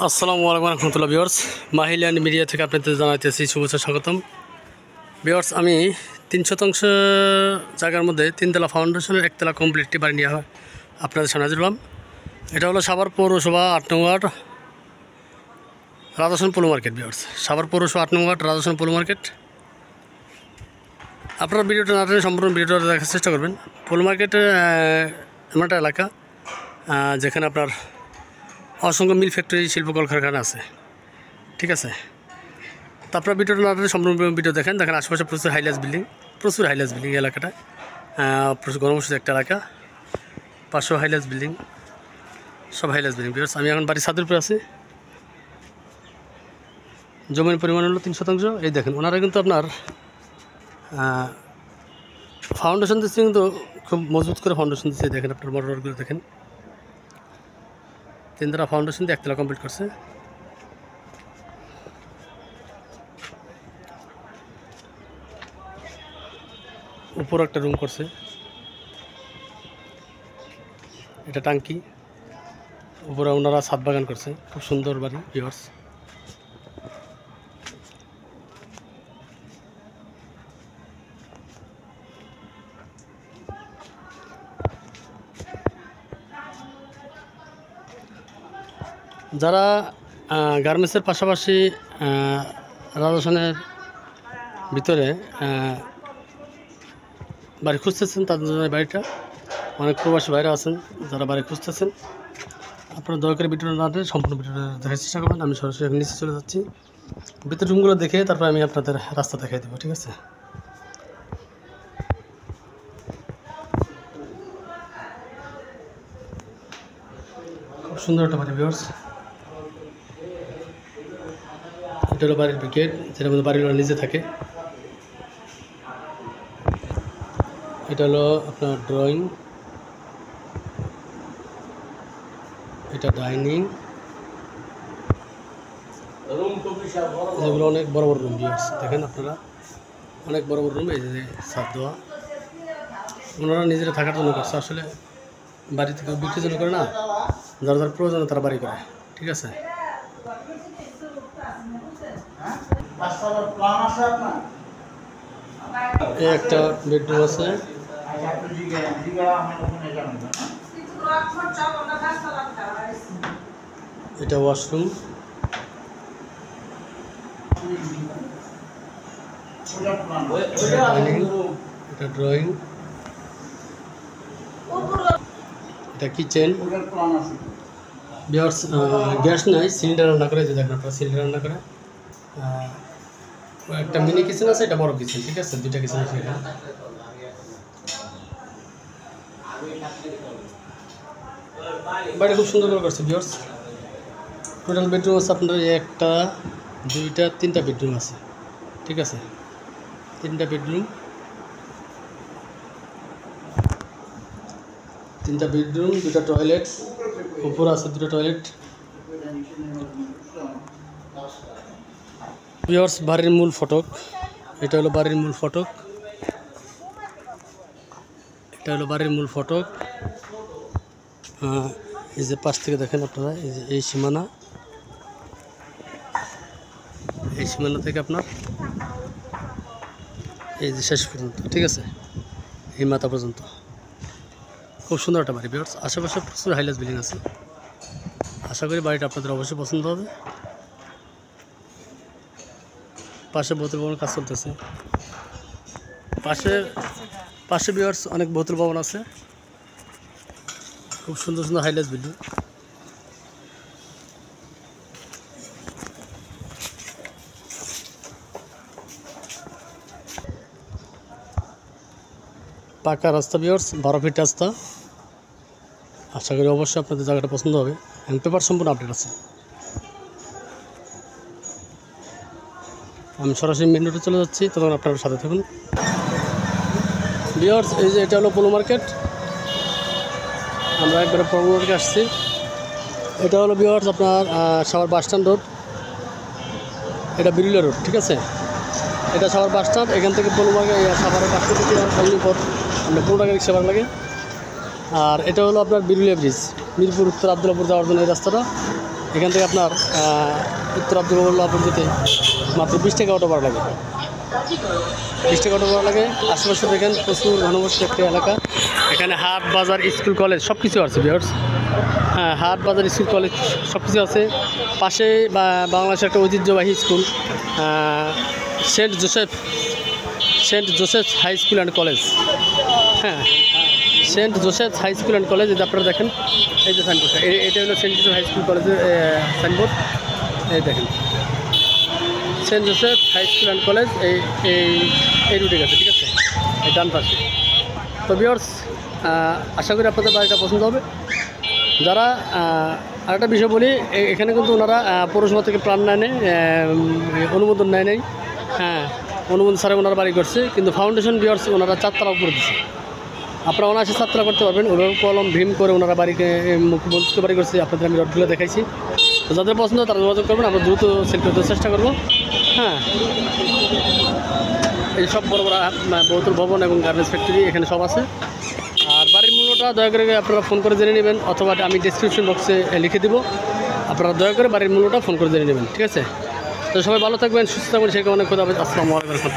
আসসালামু আলাইকুম রহমতুল্লাহ viewers, মাহিলিয়ান media থেকে আপনাদের জানাইতেছি শুভেচ্ছা স্বাগতম। ভিউয়ার্স, আমি 300 জায়গার মধ্যে 3 তলা ফাউন্ডেশনের 1 তলা কমপ্লিটটি বাড়ি নিয়ে আপনাদের সামনে হাজির হলাম। এটা হলো সাভার পৌরসভা 8 নং ওয়ার্ড রাজাসন পৌর মার্কেট। ভিউয়ার্স, সাভার পৌরসভা 8 নং ওয়ার্ড রাজাসন পৌর মার্কেট। আপনারা ভিডিওটা না টেনে সম্পূর্ণ ভিডিওটা দেখার চেষ্টা করবেন। পৌর মার্কেট এমন একটা এলাকা যেখানে আপনার অসংখ্য মিল ফ্যাক্টরি, শিল্প কলকারখানা আছে। ঠিক আছে, তো আপনারা ভিডিওটা না টেনে সম্পূর্ণ ভিডিও দেখেন আশেপাশে প্রচুর হাইলাস বিল্ডিং এলাকাটা প্রচুর গণবসতি একটা এলাকা, 500 হাইলাস বিল্ডিং, সব হাইলাস বিল্ডিং। ভিউয়ার্স, আমি এখন বাড়ির ছাদের উপরে আছি। জমির পরিমাণ হলো 3 শতাংশ। এই দেখেন, ওনারা কিন্তু আপনার ফাউন্ডেশন দিচ্ছে, কিন্তু খুব মজবুত করে ফাউন্ডেশন দিচ্ছে। দেখেন, আপনার মোটরগুলো দেখেন, 3 তলা ফাউন্ডেশন দিয়ে 1 তলা কমপ্লিট করছে। উপর একটা রুম করছে, এটা টাঙ্কি। উপরে ওনারা ছাদ বাগান করছে, খুব সুন্দর বাড়ি। ভিউয়ার্স, যারা গার্মেন্টসের পাশাপাশি রাজস্থানের ভিতরে বাড়ি খুঁজতেছেন, তাদের জন্য বাড়িটা। অনেক প্রবাসী বাইরে আছেন যারা বাড়ি খুঁজতেছেন, আপনারা দয়া করে ভিডিওটা না দিয়ে সম্পূর্ণ ভিডিওটা দেখার চেষ্টা করবেন। আমি সরাসরি এখন নিচে চলে যাচ্ছি, ভিতর রুমগুলো দেখে তারপর আমি আপনাদের রাস্তা দেখাই দেবো। ঠিক আছে, খুব সুন্দর একটা বাড়ি। ভিউয়ার্স, এটা হলো বাড়ির গেট, যেটার মধ্যে বাড়ির নিজে থাকে। এটা হলো আপনার ড্রয়িং, এটা ডাইনিং, এগুলো অনেক বড় বড় রুম। ভিউয়ার্স, দেখেন আপনারা, অনেক বড় বড় রুম। এই যে ছাদ দেওয়া, ওনারা নিজেরা থাকার জন্য করছে। আসলে বাড়ি থেকে বিক্রির জন্য করে না, যার যার প্রয়োজন তারা বাড়ি করে। ঠিক আছে, এই একটা বেডরুম আছে, এটা ওয়াশরুম, এটা ড্রয়িং, এটা কিচেন। ভিউয়ার্স, গ্যাস নাই, সিলিন্ডার রান্না করে। যে দেখেন আপনারা, সিলিন্ডার রান্না করে। একটা মিনি কিচেন আছে, এটা বড় কিচেন। ঠিক আছে, 2টা কিচেন আছে এখানে। বাড়ি খুব সুন্দর করে করছে। ভিউয়ার্স, টোটাল বেডরুম আছে আপনার 1টা 2টা 3টা বেডরুম আছে। ঠিক আছে, 3টা বেডরুম, 2টা টয়লেট, উপর আছে 2টা টয়লেট। ভিউয়ার্স, বাড়ির মূল ফটক, এটা হলো বাড়ির মূল ফটক, এটা হলো বাড়ির মূল ফটক। এই যে পাশ থেকে দেখেন আপনারা, এই যে এই সীমানা, এই সীমানা থেকে আপনার এই যে শেষ পর্যন্ত। ঠিক আছে, এই মাথা পর্যন্ত। খুব সুন্দর একটা বাড়ি। ভিউয়ার্স, আশেপাশে প্রচুর হাইলাস বিল্ডিং আছে। আশা করি বাড়িটা আপনাদের অবশ্যই পছন্দ হবে। পাশে বোতল ভবন কাজ চলতেছে। পাশে ভিউয়ার্স অনেক বোতল ভবন আছে, খুব সুন্দর সুন্দর হাইলাস বিল্ডিং। পাকা রাস্তা। ভিউয়ার্স, 12 ফিট রাস্তা। আশা করি অবশ্যই আপনাদের জায়গাটা পছন্দ হবে। পেপার সম্পূর্ণ আপডেট আছে। আমি সরাসরি মেন রোডে চলে যাচ্ছি, তখন আপনারা সাথে থাকুন। ভিউয়ার্স, এই যে এটা হলো পৌর মার্কেট। আমরা একবারে পৌর মার্কেটে আসছি। এটা হলো ভিউয়ার্স আপনার সাভার বাস স্ট্যান্ড রোড, এটা বিরুলিয়া রোড। ঠিক আছে, এটা সাভার বাস স্ট্যান্ড। এখান থেকে পৌর মার্কেট, সাভারের বাস স্ট্যান্ড পর আমরা 15 টাকা রিক্সা ভাড়া লাগে। আর এটা হলো আপনার বিরুলিয়া ব্রিজ, মিরপুর উত্তর আবদুল্লাপুর যাওয়ার জন্য এই রাস্তাটা। এখান থেকে আপনার উত্তর আব্দুল্লাহপুর যেতে মাত্র 20 টাকা অটো ভাড়া লাগে। 20 টাকা অটো ভাড়া লাগে। আশেপাশে দেখেন প্রচুর ঘনবসতি একটা এলাকা। এখানে হাট বাজার স্কুল কলেজ সব কিছু আছে ভিউয়ার্স। হ্যাঁ, হাট বাজার স্কুল কলেজ সব কিছু আছে। পাশে বাংলাদেশের একটা ঐতিহ্যবাহী school Saint Joseph high school and college. হ্যাঁ, Saint Joseph high school and college. এটা আপনারা দেখেন, এই যে সাইনবোর্ডটা, এটা হলো সেন্ট জোসেফ হাই স্কুল কলেজের সাইনবোর্ড। এই দেখেন Saint Joseph high school and college এই রুটে গেছে, ঠিক আছে, এই ডান পাশে। তো ভিউয়ার্স, আশা করি আপনাদের বাড়িটা পছন্দ হবে। যারা আরেকটা বিষয় বলি, এখানে কিন্তু ওনারা পৌরসভা থেকে প্ল্যান নেয়, অনুমোদন নেয়। হ্যাঁ, অনুমোদন ছাড়া ওনারা বাড়ি করছে, কিন্তু ফাউন্ডেশন ভিউয়ার্স ওনারা 4 তলা উপরে দিচ্ছে। আপনারা অনায়াসে 4 তলা করতে পারবেন। ওইভাবে কলম ভীম করে ওনারা বাড়িকে বঞ্চিত বাড়ি করছে। আপনাদের আমি রডগুলো দেখাইছি। তো যাদের পছন্দ তারা যোগাযোগ করবেন, আমরা দ্রুত সেল করতে চেষ্টা করবো। হ্যাঁ, এই সব বড় বড় বহুতল ভবন এবং গার্মেন্টস ফ্যাক্টরি এখানে সব আছে। আর বাড়ির মূল্যটা দয়া করে আপনারা ফোন করে জেনে নেবেন, অথবা আমি ডেসক্রিপশন বক্সে লিখে দেবো। আপনারা দয়া করে বাড়ির মূল্যটা ফোন করে জেনে নেবেন, ঠিক আছে। তো সবাই ভালো থাকবেন, সুস্থ থাকবেন, সেই কারণে খোদা হাফেজ। আসসালামু আলাইকুম।